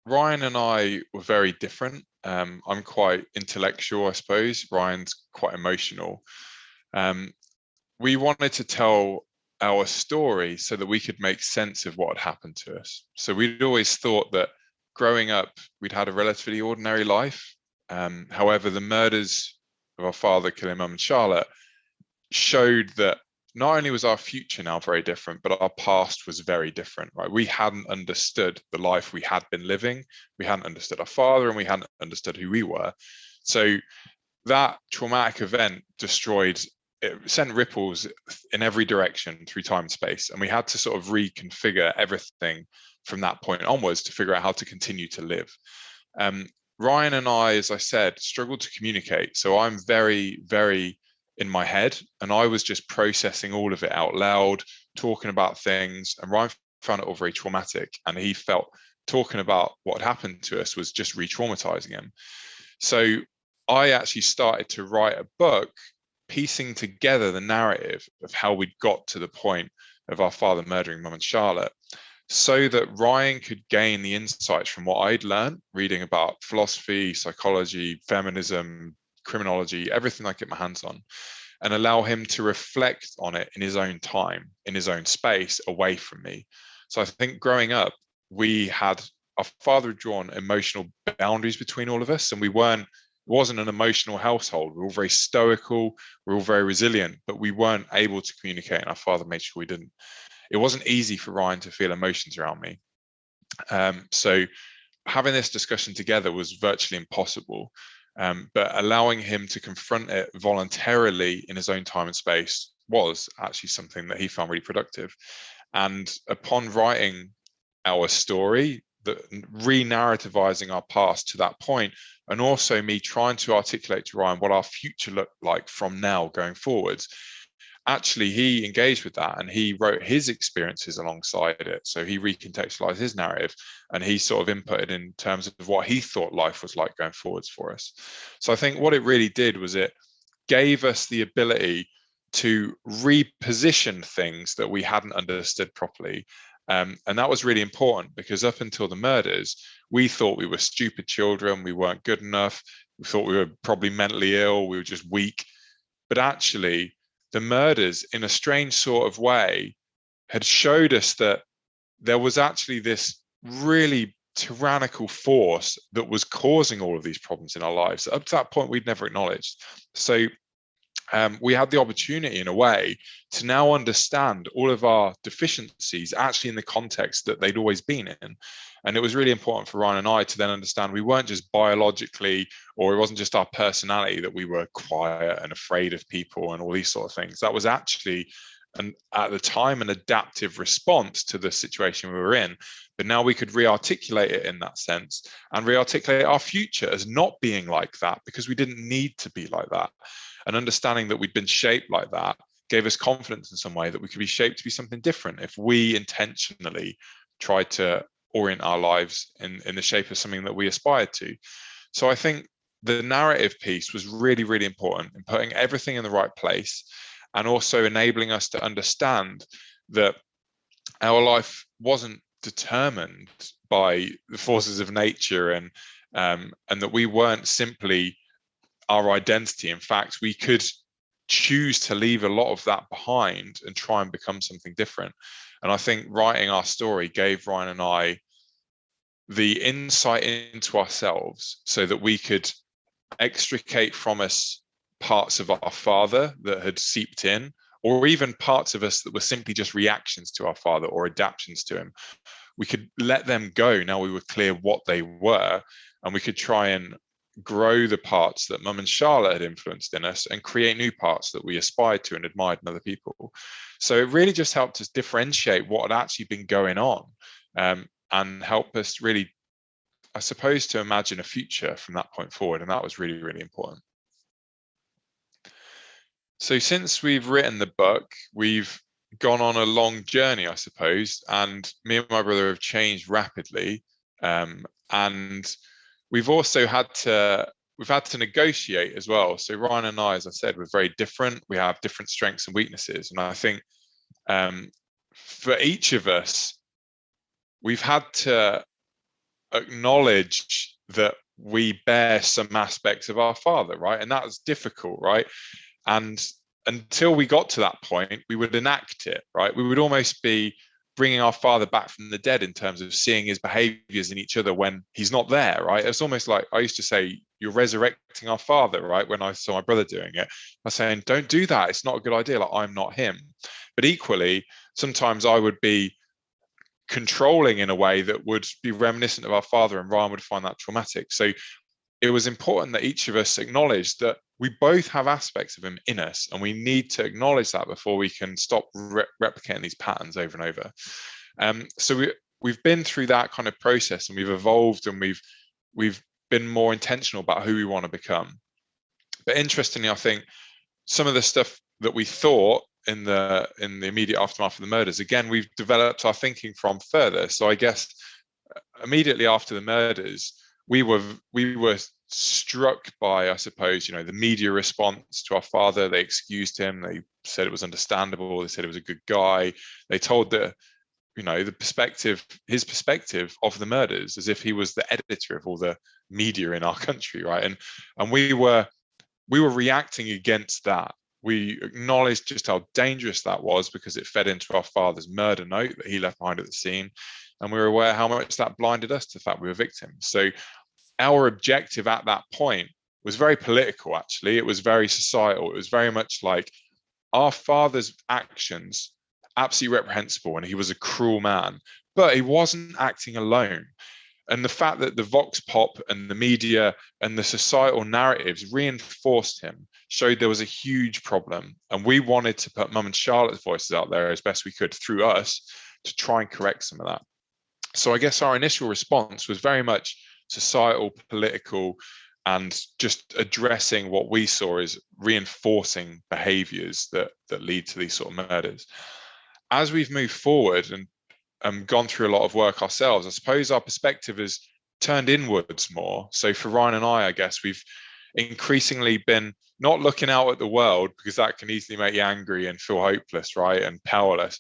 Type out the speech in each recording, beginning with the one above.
Ryan and I were very different. I'm quite intellectual, I suppose. Ryan's quite emotional. Um, we wanted to tell our story so that we could make sense of what had happened to us. So we'd always thought that growing up, we'd had a relatively ordinary life. However, the murders of our father killing Mum and Charlotte showed that not only was our future now very different, but our past was very different, right? We hadn't understood the life we had been living. We hadn't understood our father, and we hadn't understood who we were. So that traumatic event it sent ripples in every direction through time and space. And we had to sort of reconfigure everything from that point onwards to figure out how to continue to live. Ryan and I, as I said, struggled to communicate. So I'm very, very in my head, and I was just processing all of it out loud, talking about things. And Ryan found it all very traumatic, and he felt talking about what happened to us was just re-traumatizing him. So I actually started to write a book piecing together the narrative of how we'd got to the point of our father murdering Mum and Charlotte, so that Ryan could gain the insights from what I'd learned reading about philosophy, psychology, feminism, criminology, everything I get my hands on, and allow him to reflect on it in his own time, in his own space, away from me. So I think growing up, our father had drawn emotional boundaries between all of us, and it wasn't an emotional household. We were all very stoical, we were all very resilient, but we weren't able to communicate, and our father made sure we didn't. It wasn't easy for Ryan to feel emotions around me. So having this discussion together was virtually impossible. But allowing him to confront it voluntarily in his own time and space was actually something that he found really productive. And upon writing our story, re-narrativizing our past to that point, and also me trying to articulate to Ryan what our future looked like from now going forwards, actually he engaged with that, and he wrote his experiences alongside it. So he recontextualized his narrative, and he sort of inputted in terms of what he thought life was like going forwards for us. So I think what it really did was it gave us the ability to reposition things that we hadn't understood properly. And that was really important, because up until the murders, we thought we were stupid children, we weren't good enough, we thought we were probably mentally ill, we were just weak. But actually, the murders, in a strange sort of way, had showed us that there was actually this really tyrannical force that was causing all of these problems in our lives. Up to that point, we'd never acknowledged. So we had the opportunity, in a way, to now understand all of our deficiencies actually in the context that they'd always been in. And it was really important for Ryan and I to then understand we weren't just biologically, or it wasn't just our personality that we were quiet and afraid of people and all these sort of things. That was actually, at the time, an adaptive response to the situation we were in. But now we could re-articulate it in that sense, and re-articulate our future as not being like that, because we didn't need to be like that. And understanding that we'd been shaped like that gave us confidence in some way that we could be shaped to be something different if we intentionally tried to orient our lives in the shape of something that we aspired to. So I think the narrative piece was really, really important in putting everything in the right place, and also enabling us to understand that our life wasn't determined by the forces of nature, and that we weren't simply our identity. In fact, we could choose to leave a lot of that behind and try and become something different. And I think writing our story gave Ryan and I the insight into ourselves, so that we could extricate from us parts of our father that had seeped in, or even parts of us that were simply just reactions to our father or adaptations to him. We could let them go now we were clear what they were, and we could try and grow the parts that Mum and Charlotte had influenced in us, and create new parts that we aspired to and admired in other people. So it really just helped us differentiate what had actually been going on, and help us really, I suppose, to imagine a future from that point forward. And that was really, really important. So since we've written the book, we've gone on a long journey, I suppose, and me and my brother have changed rapidly. And we've also had to negotiate as well. So Ryan and I, as I said, we're very different. We have different strengths and weaknesses. And I think for each of us, we've had to acknowledge that we bear some aspects of our father, right? And that's difficult, right? And until we got to that point, we would enact it, right? We would almost be bringing our father back from the dead in terms of seeing his behaviors in each other when he's not there, right? It's almost like I used to say, you're resurrecting our father, right? When I saw my brother doing it, I was saying, don't do that. It's not a good idea. Like, I'm not him. But equally, sometimes I would be controlling in a way that would be reminiscent of our father, and Ryan would find that traumatic. So it was important that each of us acknowledged that we both have aspects of him in us, and we need to acknowledge that before we can stop replicating these patterns over and over. So we've been through that kind of process, and we've evolved, and we've been more intentional about who we want to become. But interestingly, I think some of the stuff that we thought in the immediate aftermath of the murders, again, we've developed our thinking from further. So I guess immediately after the murders, we were struck by, I suppose, the media response to our father. They excused him. They said it was understandable. They said he was a good guy. They told his perspective of the murders as if he was the editor of all the media in our country, right? And we were reacting against that. We acknowledged just how dangerous that was because it fed into our father's murder note that he left behind at the scene. And we were aware how much that blinded us to the fact we were victims. So our objective at that point was very political, actually. It was very societal. It was very much like our father's actions, absolutely reprehensible, and he was a cruel man, but he wasn't acting alone. And the fact that the vox pop and the media and the societal narratives reinforced him showed there was a huge problem. And we wanted to put Mum and Charlotte's voices out there as best we could through us to try and correct some of that. So I guess our initial response was very much societal, political, and just addressing what we saw as reinforcing behaviors that lead to these sort of murders. As we've moved forward and gone through a lot of work ourselves, I suppose our perspective has turned inwards more. So for Ryan and I guess we've increasingly been not looking out at the world, because that can easily make you angry and feel hopeless, right, and powerless.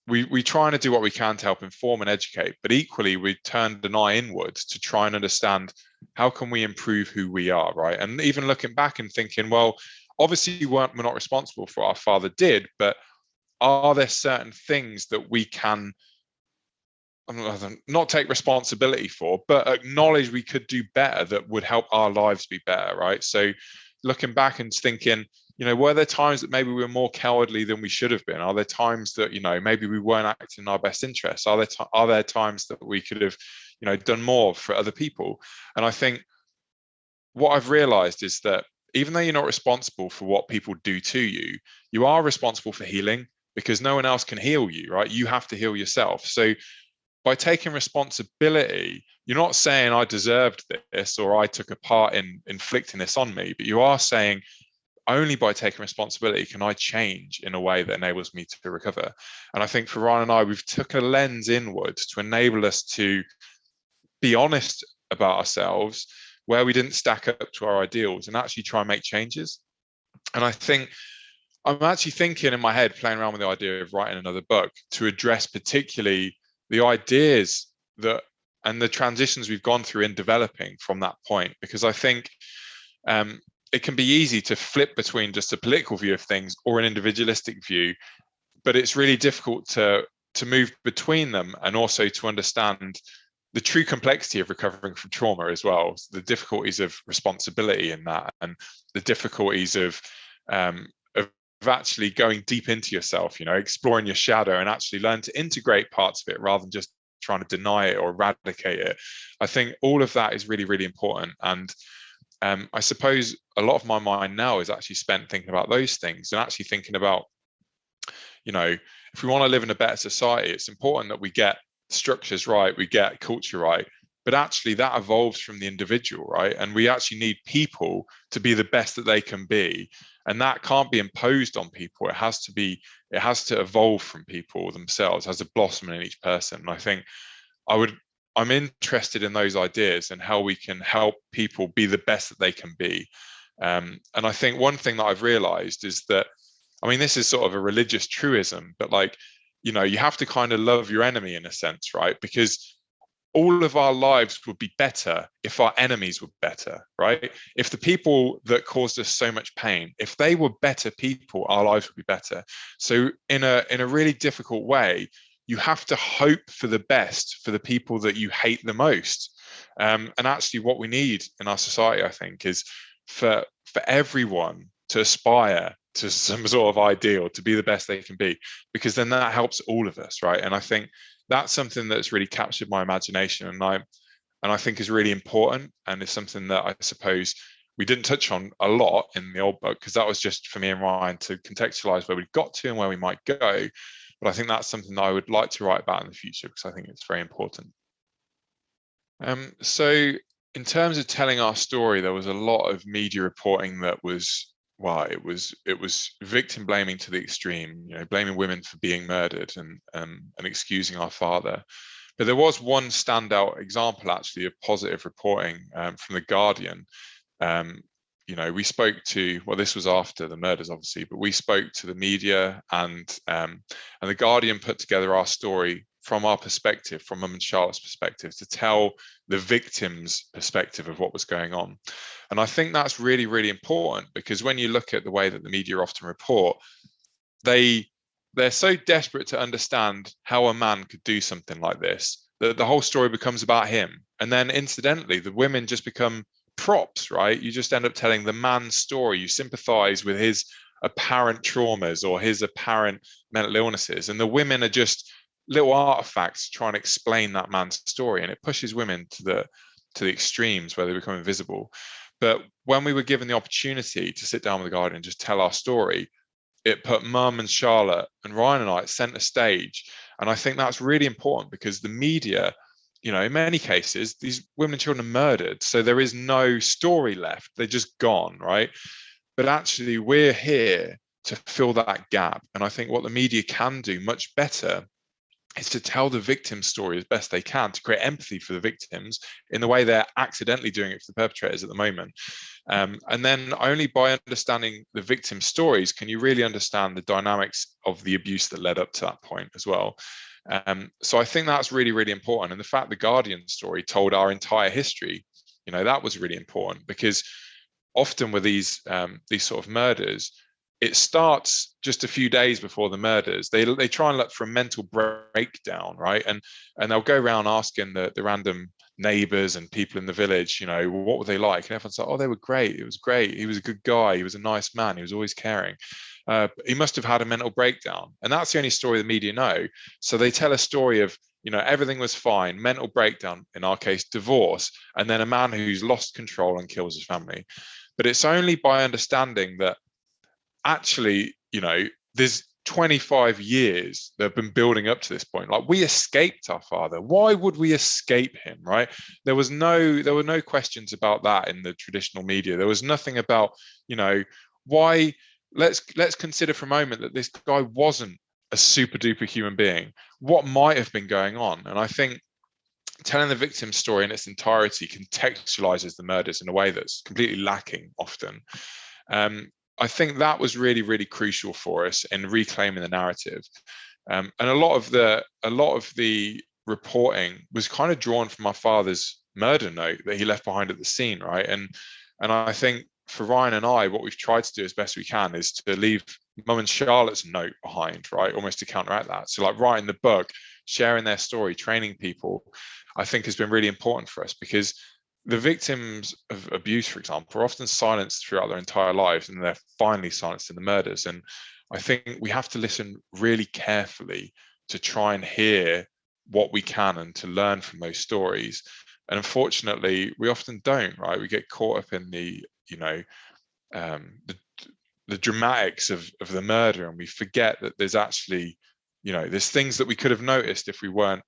We try to do what we can to help inform and educate, but equally we turned an eye inwards to try and understand how can we improve who we are, right? And even looking back and thinking, well, obviously we're not responsible for what our father did, but are there certain things that we can not take responsibility for, but acknowledge we could do better that would help our lives be better, right? So looking back and thinking, were there times that maybe we were more cowardly than we should have been? Are there times that, maybe we weren't acting in our best interests? Are there times that we could have, done more for other people? And I think what I've realized is that even though you're not responsible for what people do to you, you are responsible for healing, because no one else can heal you, right? You have to heal yourself. So by taking responsibility, you're not saying I deserved this or I took a part in inflicting this on me, but you are saying only by taking responsibility can I change in a way that enables me to recover. And I think for Ryan and I, we've took a lens inwards to enable us to be honest about ourselves where we didn't stack up to our ideals and actually try and make changes. And I think I'm actually thinking in my head, playing around with the idea of writing another book to address particularly the ideas that and the transitions we've gone through in developing from that point, because I think it can be easy to flip between just a political view of things or an individualistic view, but it's really difficult to move between them and also to understand the true complexity of recovering from trauma as well, so the difficulties of responsibility in that, and the difficulties of actually going deep into yourself, exploring your shadow and actually learn to integrate parts of it rather than just trying to deny it or eradicate it. I think all of that is really, really important. And I suppose a lot of my mind now is actually spent thinking about those things and actually thinking about, if we want to live in a better society, it's important that we get structures right, we get culture right, but actually that evolves from the individual, right? And we actually need people to be the best that they can be. And that can't be imposed on people. It has to evolve from people themselves, has to blossom in each person. And I think I'm interested in those ideas and how we can help people be the best that they can be. And I think one thing that I've realized is that, this is sort of a religious truism, but you have to kind of love your enemy in a sense, right? Because all of our lives would be better if our enemies were better, right? If the people that caused us so much pain, if they were better people, our lives would be better. So in a really difficult way, you have to hope for the best for the people that you hate the most. And actually what we need in our society, I think, is for everyone to aspire to some sort of ideal, to be the best they can be, because then that helps all of us, right? And I think that's something that's really captured my imagination, and I think is really important, and is something that I suppose we didn't touch on a lot in the old book, because that was just for me and Ryan to contextualize where we've got to and where we might go. But I think that's something that I would like to write about in the future, because I think it's very important. So in terms of telling our story, there was a lot of media reporting that was, well, it was victim blaming to the extreme, blaming women for being murdered and excusing our father. But there was one standout example, actually, of positive reporting from the Guardian. We spoke to, well, this was after the murders, obviously, but we spoke to the media, and the Guardian put together our story from our perspective, from Mum and Charlotte's perspective, to tell the victim's perspective of what was going on. And I think that's really, really important, because when you look at the way that the media often report, they're so desperate to understand how a man could do something like this that the whole story becomes about him. And then incidentally, the women just become props, right? You just end up telling the man's story. You sympathize with his apparent traumas or his apparent mental illnesses, and the women are just little artifacts trying to explain that man's story, and it pushes women to the extremes where they become invisible. But when we were given the opportunity to sit down with the Guardian and just tell our story, it put Mum and Charlotte and Ryan and I at center stage. And I think that's really important, because the media, in many cases, these women and children are murdered, so there is no story left. They're just gone, right? But actually, we're here to fill that gap. And I think what the media can do much better is to tell the victim story as best they can, to create empathy for the victims in the way they're accidentally doing it for the perpetrators at the moment. And then only by understanding the victim stories can you really understand the dynamics of the abuse that led up to that point as well. So I think that's really, really important. And the fact the Guardian story told our entire history, that was really important, because often with these sort of murders, it starts just a few days before the murders. They try and look for a mental breakdown, right? And they'll go around asking the random neighbors and people in the village, what were they like? And everyone's like, oh, they were great. It was great. He was a good guy. He was a nice man. He was always caring. He must have had a mental breakdown. And that's the only story the media know. So they tell a story of, everything was fine, mental breakdown, in our case, divorce, and then a man who's lost control and kills his family. But it's only by understanding that actually, there's 25 years that have been building up to this point. Like, we escaped our father. Why would we escape him, right? There were no questions about that in the traditional media. There was nothing about, why. Let's consider for a moment that this guy wasn't a super duper human being. What might have been going on? And I think telling the victim's story in its entirety contextualizes the murders in a way that's completely lacking often. I think that was really, really crucial for us in reclaiming the narrative. And a lot of the reporting was kind of drawn from my father's murder note that he left behind at the scene, right? And I think for Ryan and I, what we've tried to do as best we can is to leave Mum and Charlotte's note behind, right? Almost to counteract that. So like writing the book, sharing their story, training people, I think has been really important for us, because the victims of abuse, for example, are often silenced throughout their entire lives, and they're finally silenced in the murders. And I think we have to listen really carefully to try and hear what we can and to learn from those stories. And unfortunately, we often don't, right? We get caught up in the dramatics of the murder, and we forget that there's actually, there's things that we could have noticed if we weren't,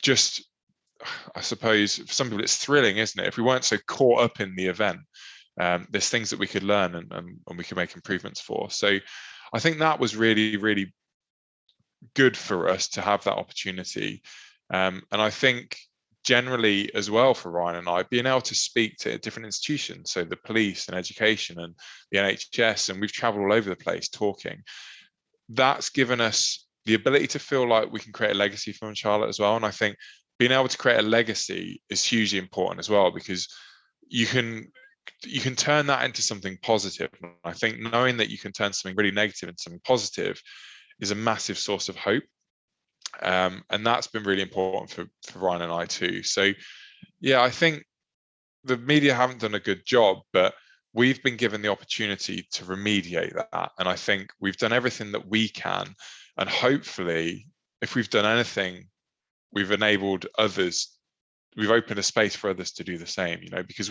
just, I suppose for some people it's thrilling, isn't it? If we weren't so caught up in the event, there's things that we could learn and we could make improvements for. So I think that was really, really good for us to have that opportunity. And I think generally as well for Ryan and I, being able to speak to different institutions, so the police and education and the NHS, and we've traveled all over the place talking, that's given us the ability to feel like we can create a legacy from Charlotte as well. And I think being able to create a legacy is hugely important as well, because you can turn that into something positive. And I think knowing that you can turn something really negative into something positive is a massive source of hope. And that's been really important for Ryan and I too. So yeah, I think the media haven't done a good job, but we've been given the opportunity to remediate that. And I think we've done everything that we can. And hopefully, if we've done anything, we've enabled others, we've opened a space for others to do the same, because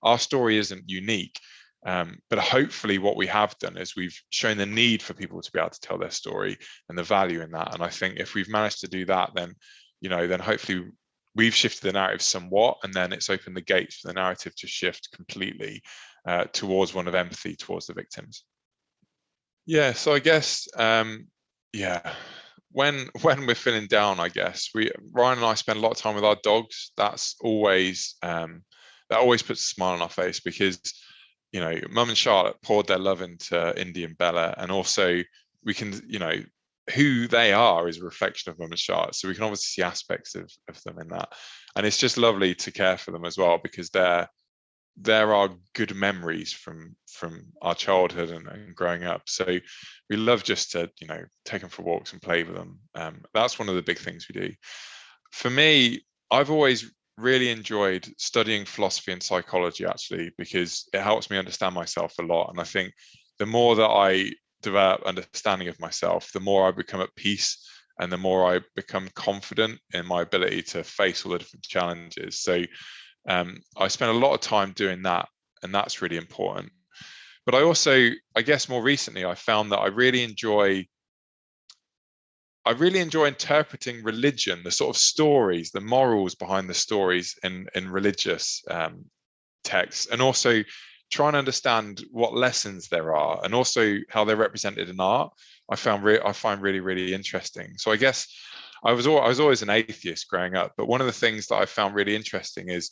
our story isn't unique. But hopefully what we have done is we've shown the need for people to be able to tell their story and the value in that. And I think if we've managed to do that, then, then hopefully we've shifted the narrative somewhat, and then it's opened the gates for the narrative to shift completely towards one of empathy towards the victims. Yeah, so I guess, when we're feeling down, I guess Ryan and I spend a lot of time with our dogs. That's always that always puts a smile on our face, because Mum and Charlotte poured their love into Indy and Bella, and also we can, who they are is a reflection of Mum and Charlotte. So we can obviously see aspects of them in that. And it's just lovely to care for them as well, because there are good memories from our childhood and growing up. So we love just to, take them for walks and play with them. That's one of the big things we do. For me, I've always really enjoyed studying philosophy and psychology, actually, because it helps me understand myself a lot. And I think the more that I develop understanding of myself, the more I become at peace, and the more I become confident in my ability to face all the different challenges. So I spend a lot of time doing that, and that's really important. But I also, I guess more recently, I found that I really enjoy interpreting religion, the sort of stories, the morals behind the stories in religious texts, and also trying to understand what lessons there are, and also how they're represented in art. I find really, really interesting. So I guess I was always an atheist growing up, but one of the things that I found really interesting is,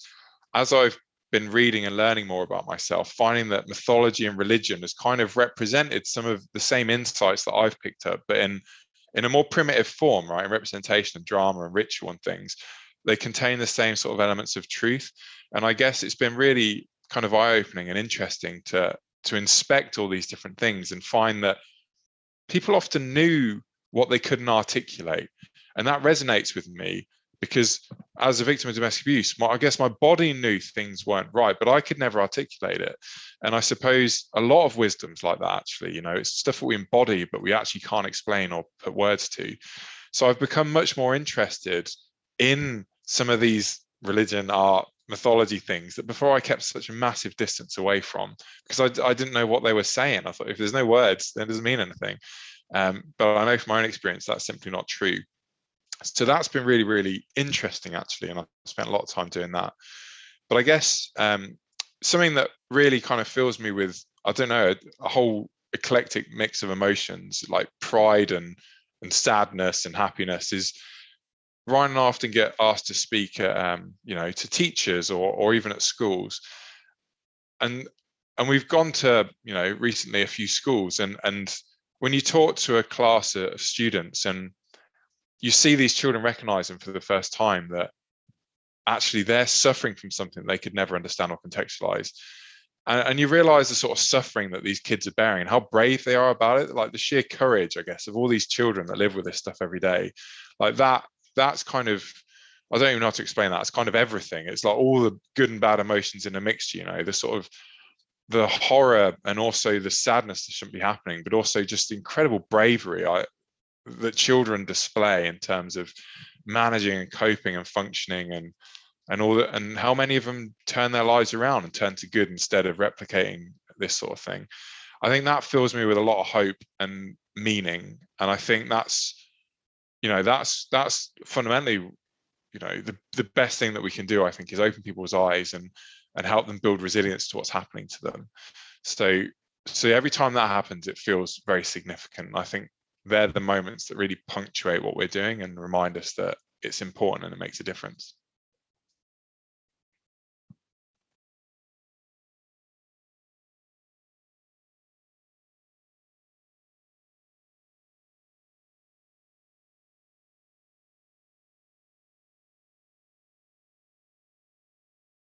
as I've been reading and learning more about myself, finding that mythology and religion has kind of represented some of the same insights that I've picked up, but in a more primitive form, right? In representation of drama and ritual and things, they contain the same sort of elements of truth. And I guess it's been really kind of eye-opening and interesting to inspect all these different things and find that people often knew what they couldn't articulate. And that resonates with me, because as a victim of domestic abuse, I guess my body knew things weren't right, but I could never articulate it. And I suppose a lot of wisdom's like that, actually. It's stuff that we embody, but we actually can't explain or put words to. So I've become much more interested in some of these religion, art, mythology things that before I kept such a massive distance away from, because I didn't know what they were saying. I thought, if there's no words, then it doesn't mean anything. But I know from my own experience that's simply not true. So that's been really, really interesting, actually, and I've spent a lot of time doing that. But I guess something that really kind of fills me with, I don't know, a whole eclectic mix of emotions, like pride and sadness and happiness, is Ryan and I often get asked to speak at, to teachers or even at schools, and we've gone to, recently a few schools, and when you talk to a class of students and you see these children recognizing for the first time that actually they're suffering from something they could never understand or contextualize. And you realize the sort of suffering that these kids are bearing and how brave they are about it, like the sheer courage, I guess, of all these children that live with this stuff every day. Like that's kind of, I don't even know how to explain that. It's kind of everything. It's like all the good and bad emotions in a mixture, the sort of the horror and also the sadness that shouldn't be happening, but also just the incredible bravery that children display in terms of managing and coping and functioning and all that, and how many of them turn their lives around and turn to good instead of replicating this sort of thing. I think that fills me with a lot of hope and meaning. And I think that's fundamentally, the best thing that we can do, I think, is open people's eyes and help them build resilience to what's happening to them. So every time that happens, it feels very significant. I think they're the moments that really punctuate what we're doing and remind us that it's important and it makes a difference.